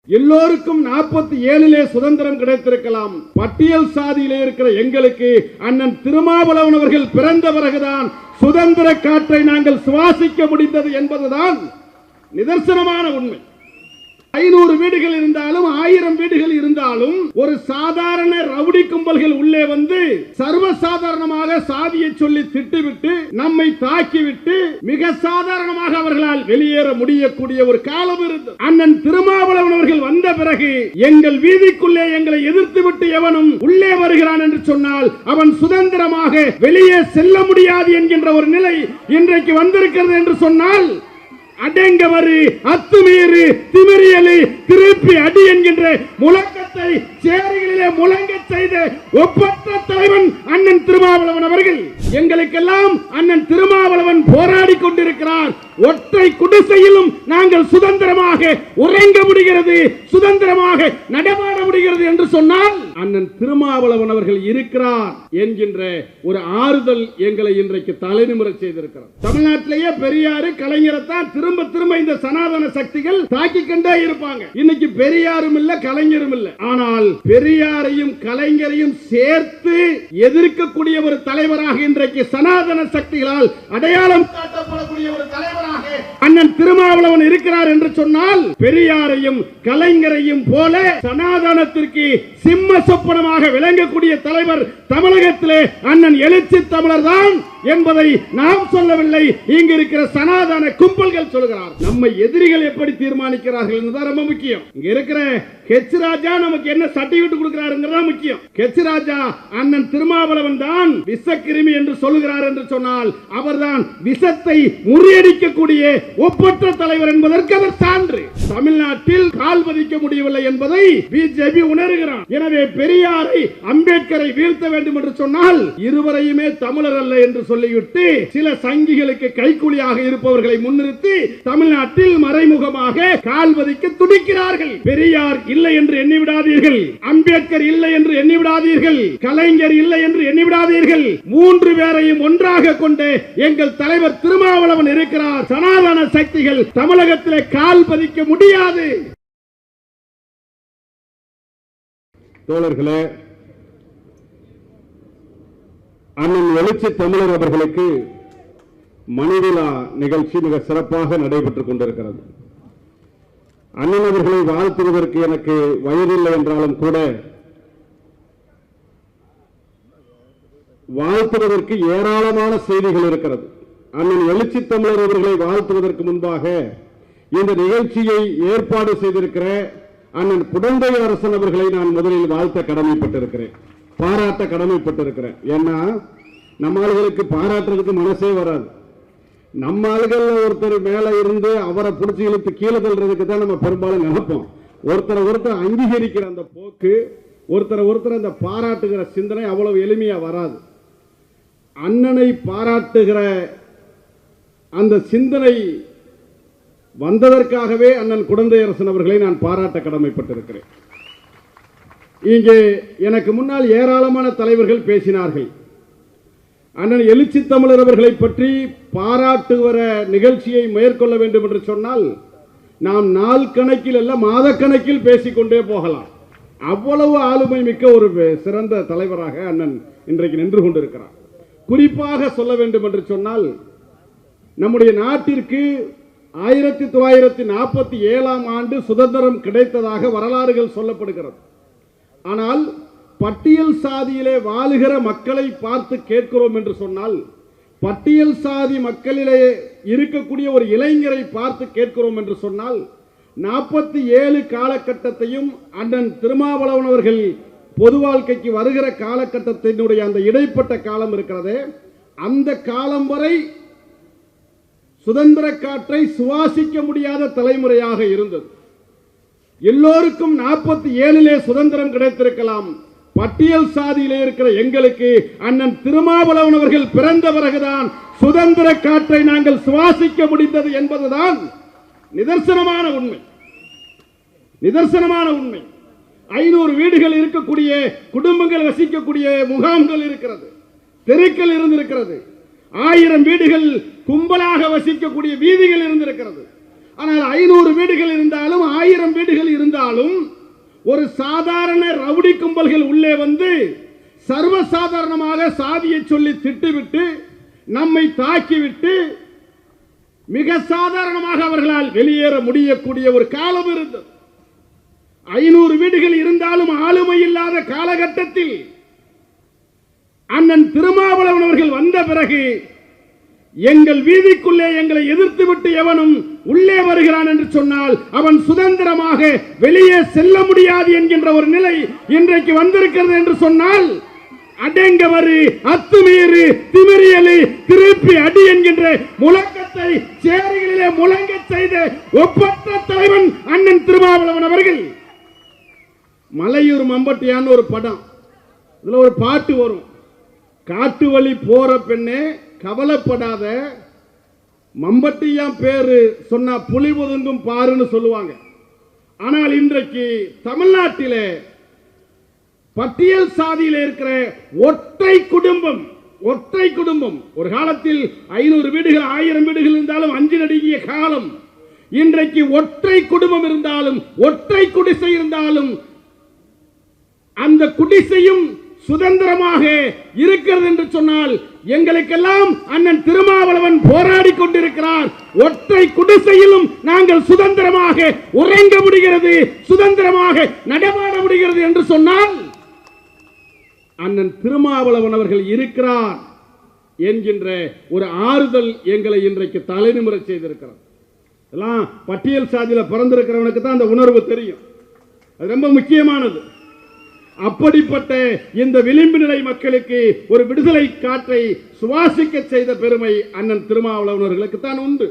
எல்லோருக்கும் 47 சுதந்திரம் கிடைத்திருக்கலாம். பட்டியல் சாதியிலே இருக்கிற எங்களுக்கு அண்ணன் திருமாவளவன் அவர்கள் பிறந்த பிறகுதான் சுதந்திர காற்றை நாங்கள் சுவாசிக்க முடிந்தது என்பதுதான் நிதர்சனமான உண்மை. 500 வீடுகள் இருந்தாலும் 1000 வீடுகள் இருந்தாலும் ஒரு சாதாரண ரவுடி கும்பல்கள் உள்ளே வந்து சர்வசாதாரணமாக சாதியை சொல்லி திட்டுவிட்டு நம்மை தாக்கிவிட்டு மிக சாதாரணமாக அவர்களால் வெளியேற முடியக்கூடிய ஒரு காலம் இருந்தது. அண்ணன் திருமாவளவன் அவர்கள் வந்த பிறகு எங்கள் வீதிக்குள்ளே எங்களை எதிர்த்து விட்டு எவனும் உள்ளே வருகிறான் என்று சொன்னால் அவன் சுதந்திரமாக வெளியே செல்ல முடியாது என்கின்ற ஒரு நிலை இன்றைக்கு வந்திருக்கிறது என்று சொன்னால் அடங்கவரு அத்துமீறு திமிரியலு திருப்பி அடி என்கின்ற முழக்கத்தை சேரிகளிலே முழங்க செய்த ஒப்பற்ற தலைவன் அண்ணன் திருமாவளவன் அவர்கள். எங்களுக்கெல்லாம் அண்ணன் திருமாவளவன் போராடி கொண்டிருக்கிறார். ஒற்றை குடிசையிலும் நாங்கள் சுதந்திரமாக உறங்க முடிகிறது, சுதந்திரமாக நடமாட முடிகிறது என்று சொன்னால் அண்ணன் திருமாவளவன் அவர்கள் இருக்கிறார் என்கின்ற ஒரு ஆறுதல் எங்களை இன்றைக்கு தலைநிமிர செய்திருக்கிறார். தமிழ்நாட்டிலேயே பெரியாரு கலைஞரைத்தான் திரும்ப திரும்ப இந்த சனாதன சக்திகள் தாக்கிக் கொண்டே இருப்பாங்க. இன்னைக்கு பெரியாரும் இல்ல கலைஞரும் இல்ல. ஆனால் பெரியாரையும் கலைஞரையும் சேர்த்து எதிர்க்கக்கூடிய ஒரு தலைவராக இன்றைக்கு சனாதன சக்திகளால் அடையாளம் காட்டப்படக்கூடிய ஒரு தலைவராக அண்ணன் திருமாவளவன் இருக்கிறார் என்று சொன்னால் பெரியாரையும் கலைஞரையும் போல சனாதனத்திற்கு சிம்ம சொப்பனமாக விளங்கக்கூடிய தலைவர் தமிழகத்திலே அண்ணன் எழுச்சி தமிழர் தான் என்பதை நாம் சொல்லவில்லை, இங்கு இருக்கிற சனாதன கும்பல்கள் சொல்கிறார். நம்ம எதிரிகள் எப்படி தீர்மானிக்கிறார்கள் என்பது ரொம்ப முக்கியம். இங்க இருக்கிற ஹெச் ராஜா நமக்கு என்ன சர்டிபிகேட் கொடுக்கிறாருங்கிறதா முக்கியம். ஹெச் ராஜா அண்ணன் திருமாவளவன் தான் விஷக்கிருமி என்று சொல்கிறார் என்று சொன்னால் அவர்தான் விஷத்தை முறியடிக்கக்கூடிய ஒப்பற்ற தலைவர் என்பதற்கு அவர் சான்று. தமிழ்நாட்டில் கால் பதிக்க முடியவில்லை என்பதை பிஜேபி உணர்கிறார். எனவே பெரியாரை அம்பேத்கரை வீழ்த்த வேண்டும் என்று சொன்னால் இருவரையுமே தமிழர் அல்ல என்று சொல்லிவிட்டு சில சங்கிகளுக்கு கைக்கூலியாக இருப்பவர்களை முன்னிறுத்தி தமிழ்நாட்டில் மறைமுகமாக கால் பதிக்க துடிக்கிறார்கள். பெரியார் இல்லை என்று எண்ணிவிடாதீர்கள், அம்பேத்கர் இல்லை என்று எண்ணிவிடாதீர்கள், கலைஞர் இல்லை என்று எண்ணிவிடாதீர்கள். 3 பேரையும் ஒன்றாக கொண்டு எங்கள் தலைவர் திருமாவளவன் இருக்கிறார். சனாதன சக்திகள் தமிழகத்தில் கால் பதிக்க முடியாது. தோழர்களே, அண்ணன் எழுச்சி தமிழர் அவர்களுக்கு மணிவிழா நிகழ்ச்சி மிக சிறப்பாக நடைபெற்றுக் கொண்டிருக்கிறது. அண்ணன் அவர்களை வாழ்த்துவதற்கு எனக்கு வயதில்லை என்றாலும் கூட வாழ்த்துவதற்கு ஏராளமான செய்திகள் இருக்கிறது. அண்ணன் எழுச்சி தமிழர் அவர்களை வாழ்த்துவதற்கு முன்பாக இந்த நிகழ்ச்சியை ஏற்பாடு செய்திருக்கிற அண்ணன் குடந்தை அரசன் அவர்களை நான் முதலில் வாழ்த்த கடமைப்பட்டிருக்கிறேன், பாராட்ட கடமைப்பட்டிருக்கிறேன். ஏன்னா நம்ம ஆளுகளுக்கு பாராட்டுறதுக்கு மனசே வராது. நம்ம ஆளுகள் ஒருத்தர் மேல இருந்து அவரை பிடிச்சி இழுத்து கீழே தள்ளுறதுக்கு தான் நம்ம பெரும்பாலும் நினைப்போம். ஒருத்தர் அங்கீகரிக்கிற அந்த போக்கு, ஒருத்தர் அந்த பாராட்டுகிற சிந்தனை அவ்வளவு எளிமையா வராது. அண்ணனை பாராட்டுகிற அந்த சிந்தனை வந்ததற்காகவே அண்ணன் குடந்தை அரசன் அவர்களை நான் பாராட்ட கடமைப்பட்டிருக்கிறேன். இங்கே எனக்கு முன்னால் ஏராளமான தலைவர்கள் பேசினார்கள். அண்ணன் எழுச்சி தமிழர் அவர்களை பற்றி பாராட்டுகிற நிகழ்ச்சியை மேற்கொள்ள வேண்டும் என்று சொன்னால் நாம் நாள் கணக்கில் அல்ல மாத கணக்கில் பேசிக்கொண்டே போகலாம். அவ்வளவு ஆளுமை மிக்க ஒரு சிறந்த தலைவராக அண்ணன் இன்றைக்கு நின்று கொண்டிருக்கிறார். குறிப்பாக சொல்ல வேண்டும் என்று சொன்னால் நம்முடைய நாட்டிற்கு 1947 ஆண்டு சுதந்திரம் கிடைத்ததாக வரலாறுகள் சொல்லப்படுகிறது. ஆனால் பட்டியல் சாதியிலே வாழுகிற மக்களை பார்த்து கேட்கிறோம் என்று சொன்னால், பட்டியல் சாதி மக்களிலே இருக்கக்கூடிய ஒரு இளைஞரை பார்த்து கேட்கிறோம் என்று சொன்னால் 47 காலகட்டத்தையும் அண்ணன் திருமாவளவன் அவர்கள் பொது வாழ்க்கைக்கு வருகிற காலகட்டத்தினுடைய அந்த இடைப்பட்ட காலம் இருக்கிறதே, அந்த காலம் வரை சுதந்திர காற்றை சுவாசிக்க முடியாத தலைமுறையாக இருந்தது. எல்லோருக்கும் 47 சுதந்திரம் கிடைத்திருக்கலாம். பட்டியல் சாதியிலே இருக்கிற எங்களுக்கு அண்ணன் திருமாவளவன் அவர்கள் பிறந்த பிறகுதான் சுதந்திர காற்றை நாங்கள் சுவாசிக்க முடிந்தது என்பதுதான் நிதர்சனமான உண்மை. நிதர்சனமான உண்மை. 500 வீடுகள் இருக்கக்கூடிய குடும்பங்கள் வசிக்கக்கூடிய முகாம்கள் இருக்கிறது, தெருக்கள் இருந்திருக்கிறது. 1000 வீடுகள் கும்பலாக வசிக்கக்கூடிய வீதிகள் இருந்திருக்கிறது. ஆனால் 500 வீடுகள் இருந்தாலும் 1000 வீடுகள் இருந்தாலும் ஒரு சாதாரண ரவுடி கும்பல்கள் உள்ளே வந்து சர்வசாதாரணமாக சாதியை சொல்லி திட்டுவிட்டு நம்மை தாக்கிவிட்டு மிக சாதாரணமாக அவர்களால் வெளியேற முடியக்கூடிய ஒரு காலம் இருந்தது. 500 வீடுகள் இருந்தாலும் ஆளுமை இல்லாத காலகட்டத்தில் அண்ணன் திருமாவளவன் அவர்கள் வந்த பிறகு எங்கள் வீதிக்குள்ளே எங்களை எதிர்த்து விட்டு எவனும் உள்ளே வருகிறான் என்று சொன்னால் அவன் சுதந்திரமாக வெளியே செல்ல முடியாது என்கின்ற ஒரு நிலை இன்றைக்கு வந்திருக்கிறது என்று சொன்னால் அடங்கவரு அத்துமீறு திமிரியலு திருப்பி அடி என்கின்ற முழக்கத்தை சேரிகளிலே முழங்க செய்த ஒப்பற்ற தலைவன் அண்ணன் திருமாவளவன் அவர்கள். மலையூர் மம்பட்டியான்னு ஒரு படம், இதுல ஒரு பாட்டு வரும், காட்டு வழி போற பெண்ணே கவலைப்படாத, மம்பட்டியான் பேரு சொன்னா புலி ஒதுங்கும் பாருன்னு சொல்லுவாங்க. ஆனால் இன்றைக்கு தமிழ்நாட்டிலே பட்டியல் சாதியில் இருக்கிற ஒற்றை குடும்பம் ஒரு காலத்தில் 500 வீடுகள் 1000 வீடுகள் இருந்தாலும் 5 நடுங்கிய காலம். இன்றைக்கு ஒற்றை குடும்பம் இருந்தாலும் ஒற்றை குடிசை இருந்தாலும் அந்த குடிசையும் சுதந்திரமாக இருக்கிறது என்று சொன்னால் எங்களுக்கெல்லாம் அண்ணன் திருமாவளவன் போராடி கொண்டிருக்கிறார். ஒற்றை குடிசையிலும் நாங்கள் சுதந்திரமாக உறங்க முடிகிறது, சுதந்திரமாக நடமாட முடிகிறது என்று சொன்னால் அண்ணன் திருமாவளவன் அவர்கள் இருக்கிறார் என்கின்ற ஒரு ஆறுதல் எங்களை இன்றைக்கு தலைநிமிர செய்திருக்கிறார். எல்லாம் பட்டியல் சாதியில் பிறந்திருக்கிறவனுக்கு தான் அந்த உணர்வு தெரியும், அது ரொம்ப முக்கியமானது. அப்படிப்பட்ட இந்த விளிம்பு நிலை மக்களுக்கு ஒரு விடுதலை காற்றை சுவாசிக்க செய்த பெருமை அண்ணன் திருமாவளவன் அவர்களுக்கு தான் உண்டு.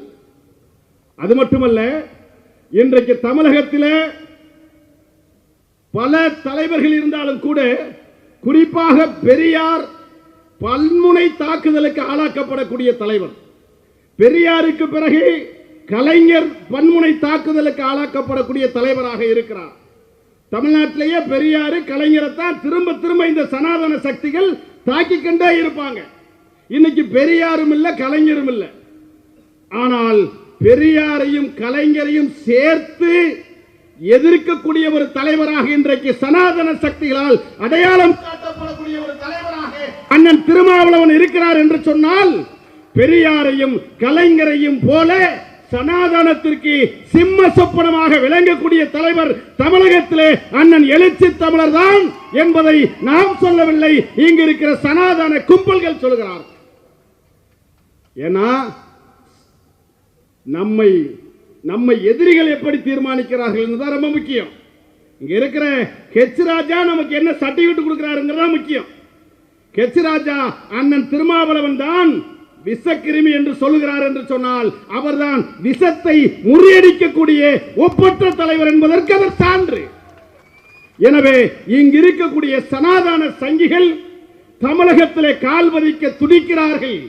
அது மட்டுமல்ல, இன்றைக்கு தமிழகத்திலே பல தலைவர்கள் இருந்தாலும் கூட குறிப்பாக பெரியார் பல்முனை தாக்குதலுக்கு ஆளாக்கப்படக்கூடிய தலைவர். பெரியாருக்கு பிறகு கலைஞர் பன்முனை தாக்குதலுக்கு ஆளாக்கப்படக்கூடிய தலைவராக இருக்கிறார். தமிழ்நாட்டிலேயே பெரியாரு கலைஞரை தான் திரும்ப திரும்ப இந்த சனாதன சக்திகள் தாக்கிக் கொண்டே இருப்பாங்க. இன்னைக்கு பெரியாரும் இல்ல கலைஞரும் இல்ல, ஆனால் பெரியாரையும் கலைஞரையும் சேர்த்து எதிர்க்கக்கூடிய ஒரு தலைவராக இன்றைக்கு சனாதன சக்திகளால் அடையாளம் காட்டப்படக்கூடிய ஒரு தலைவராக அண்ணன் திருமாவளவன் இருக்கிறார் என்று சொன்னால், பெரியாரையும் கலைஞரையும் போல சனாதனத்திற்கு சிம்ம சொப்பனமாக விளங்கக்கூடிய தலைவர் தமிழகத்திலே அண்ணன் எழுச்சி தமிழர் தான் என்பதை நாம் சொல்லவில்லை, இங்கு இருக்கிற சனாதன கும்பல்கள் சொல்கிறார். ஏன்னா நம்மை எதிரிகள் எப்படி தீர்மானிக்கிறார்கள் என்பதுதான் ரொம்ப முக்கியம். இங்க இருக்கிற ஹெச் ராஜா நமக்கு என்ன சர்டிபிகேட் கொடுக்கிறாருங்கிறதா முக்கியம். ஹெச் ராஜா அண்ணன் திருமாவளவன் தான் விஷக்கிருமி என்று சொல்லுகிறார் என்று சொன்னால் அவர்தான் விஷத்தை முறியடிக்கக்கூடிய ஒப்பற்ற தலைவர் என்பதற்கு அவர் சான்று. எனவே இங்கு இருக்கக்கூடிய சனாதன சங்கிகள் தமிழகத்திலே கால் பதிக்க துடிக்கிறார்கள்.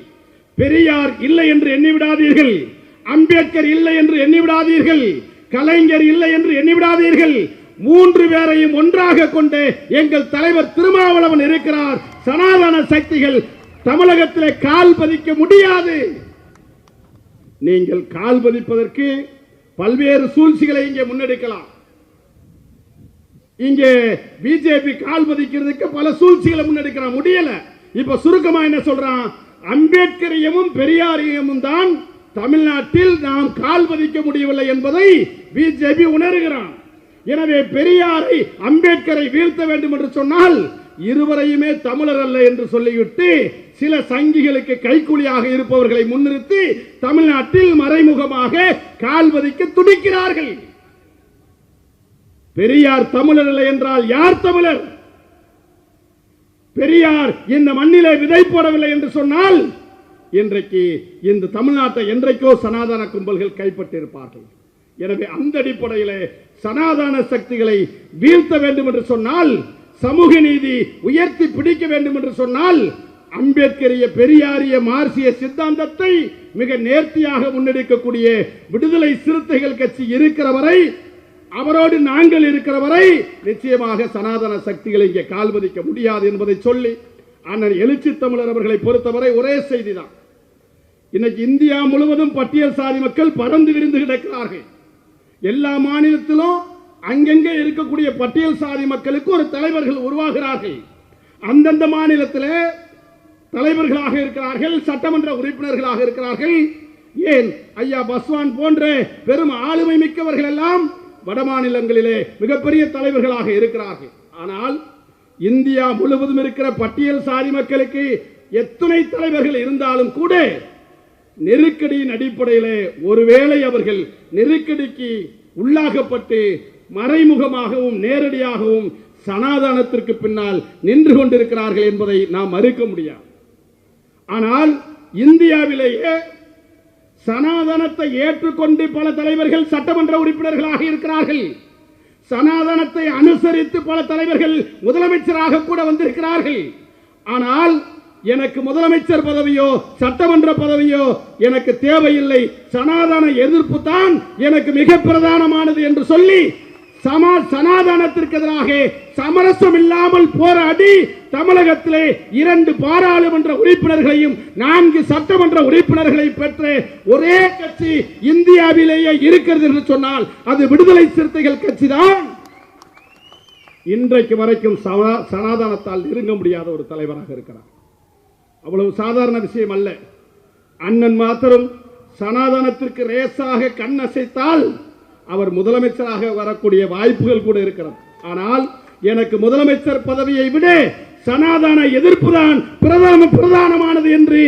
பெரியார் இல்லை என்று எண்ணிவிடாதீர்கள், அம்பேத்கர் இல்லை என்று எண்ணிவிடாதீர்கள், கலைஞர் இல்லை என்று எண்ணிவிடாதீர்கள். 3 பேரையும் ஒன்றாக கொண்டு எங்கள் தலைவர் திருமாவளவன் இருக்கிறார். சனாதன சக்திகள் தமிழகத்திலே கால் பதிக்க முடியாது. நீங்கள் கால் பதிப்பதற்கு பல்வேறு சூழ்ச்சிகளை இங்கே முன்னெடுக்கலாம். இங்கே பிஜேபி கால் பதிக்கிறதுக்கு பல சூழ்ச்சிகளை முன்னெடுக்கலாம், முடியல. இப்ப சுருக்கமா என்ன சொல்றான், அம்பேத்கரையும் பெரியாரையும் தான் தமிழ்நாட்டில் நாம் கால் பதிக்க முடியவில்லை என்பதை பிஜேபி உணர்கிறான். எனவே பெரியாரை அம்பேத்கரை வீழ்த்த வேண்டும் என்று சொன்னால் இருவரையுமே தமிழர் அல்ல என்று சொல்லிவிட்டு சில சங்கிகளுக்கு கைக்கூலியாக இருப்பவர்களை முன்னிறுத்தி தமிழ்நாட்டில் மறைமுகமாக கால் பதிக்க துடிக்கிறார்கள். பெரியார் தமிழர் இல்லை என்றால் யார் தமிழர்? பெரியார் இந்த மண்ணிலே விதை போடவில்லை என்று சொன்னால் இன்றைக்கு இந்த தமிழ்நாட்டை என்றைக்கோ சனாதன கும்பல்கள் கைப்பற்றியிருப்பார்கள். எனவே அந்த அடிப்படையில் சனாதன சக்திகளை வீழ்த்த வேண்டும் என்று சொன்னால், சமூக நீதி உயர்த்தி பிடிக்க வேண்டும் என்று சொன்னால், அம்பேத்கரிய பெரியாரிய மார்க்சிய சித்தாந்தத்தை மிக நேர்த்தியாக முன்னெடுக்கக்கூடிய விடுதலை சிறுத்தைகள் கட்சி இருக்கிற வரை, அவரோடு நாங்கள் இருக்கிற வரை நிச்சயமாக சனாதன சக்திகளை இங்கே கால்பதிக்க முடியாது என்பதை சொல்லி, அண்ணன் எழுச்சி தமிழர் அவர்களை பொறுத்தவரை ஒரே செய்திதான், இன்னைக்கு இந்தியா முழுவதும் பட்டியல் சாதி மக்கள் பறந்து விரிந்து கிடக்கிறார்கள். எல்லா மாநிலத்திலும் அங்கங்கே இருக்கக்கூடிய பட்டியல் சாதி மக்களுக்கு ஒரு தலைவர்கள் உருவாகிறார்கள். அந்தந்த மாநிலத்தில் தலைவர்களாக இருக்கிறார்கள், சட்டமன்ற உறுப்பினர்களாக இருக்கிறார்கள். ஏன் ஐயா பஸ்வான் போன்ற பெரும் ஆளுமை மிக்கவர்கள் எல்லாம் வட மாநிலங்களிலே மிகப்பெரிய தலைவர்களாக இருக்கிறார்கள். ஆனால் இந்தியா முழுவதும் இருக்கிற பட்டியல் சாதி மக்களுக்கு எத்தனை தலைவர்கள் இருந்தாலும் கூட நெருக்கடியின் அடிப்படையில் ஒருவேளை அவர்கள் நெருக்கடிக்கு உள்ளாகப்பட்டு மறைமுகமாகவும் நேரடியாகவும் சனாதனத்திற்கு பின்னால் நின்று கொண்டிருக்கிறார்கள் என்பதை நாம் மறுக்க முடியாது. ஆனால் இந்தியாவிலேயே சனாதனத்தை ஏற்றுக்கொண்டு பல தலைவர்கள் சட்டமன்ற உறுப்பினர்களாக இருக்கிறார்கள். சனாதனத்தை அனுசரித்து பல தலைவர்கள் முதலமைச்சராக கூட வந்திருக்கிறார்கள். ஆனால் எனக்கு முதலமைச்சர் பதவியோ சட்டமன்ற பதவியோ எனக்கு தேவையில்லை, சனாதன எதிர்ப்பு தான் எனக்கு மிக பிரதானமானது என்று சொல்லி சனாதனத்திற்கு எதிராக சமரசம் இல்லாமல் போராடி தமிழகத்திலே 2 பாராளுமன்ற உறுப்பினர்களையும் 4 சட்டமன்ற உறுப்பினர்களை பெற்ற ஒரே கட்சி இந்தியாவிலேயே இருக்கிறது என்று சொன்னால் அது விடுதலை சிறுத்தைகள் கட்சி தான். இன்றைக்கு வரைக்கும் சனாதனத்தால் நெருங்க முடியாத ஒரு தலைவராக இருக்கிறார். அவ்வளவு சாதாரண விஷயம் அல்ல. அண்ணன் மாத்திரம் சனாதனத்திற்கு ரேசாக கண்ணசைத்தால் அவர் முதலமைச்சராக வரக்கூடிய வாய்ப்புகள் கூட இருக்கிறது. ஆனால் எனக்கு முதலமைச்சர் பதவியை விட சனாதன எதிர்ப்பு தான் பிரதானமானது என்று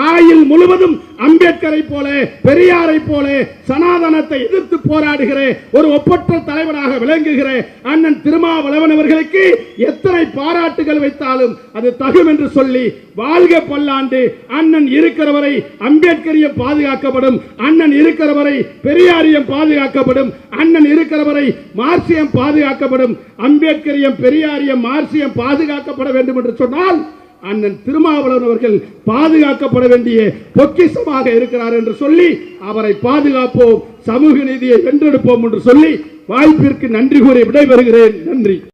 ஆயுள் முழுவதும் அம்பேத்கரை போல பெரியாரை போல சனாதனத்தை எதிர்த்து போராடுகிற ஒரு ஒப்பற்ற தலைவராக விளங்குகிற அண்ணன் திருமாவளவன் அவர்களுக்கு எத்தனை பாராட்டுகள் வைத்தாலும் அது தகும் என்று சொல்லி வாழ்க பல்லாண்டு. அண்ணன் இருக்கிறவரை அம்பேத்கரியம் பாதுகாக்கப்படும், அண்ணன் இருக்கிறவரை பெரியாரியம் பாதுகாக்கப்படும், அண்ணன் இருக்கிறவரை மார்க்சியம் பாதுகாக்கப்படும். அம்பேத்கரியம் பெரியாரியம் மார்க்சியம் பாதுகாக்கப்பட வேண்டும் என்று சொன்னால் அண்ணன் திருமாவளவன் அவர்கள் பாதுகாக்கப்பட வேண்டிய பொக்கிஷமாக இருக்கிறார் என்று சொல்லி அவரை பாதுகாப்போம், சமூக நீதியை வென்றெடுப்போம் என்று சொல்லி வாய்ப்பிற்கு நன்றி கூறி விடைபெறுகிறேன். நன்றி.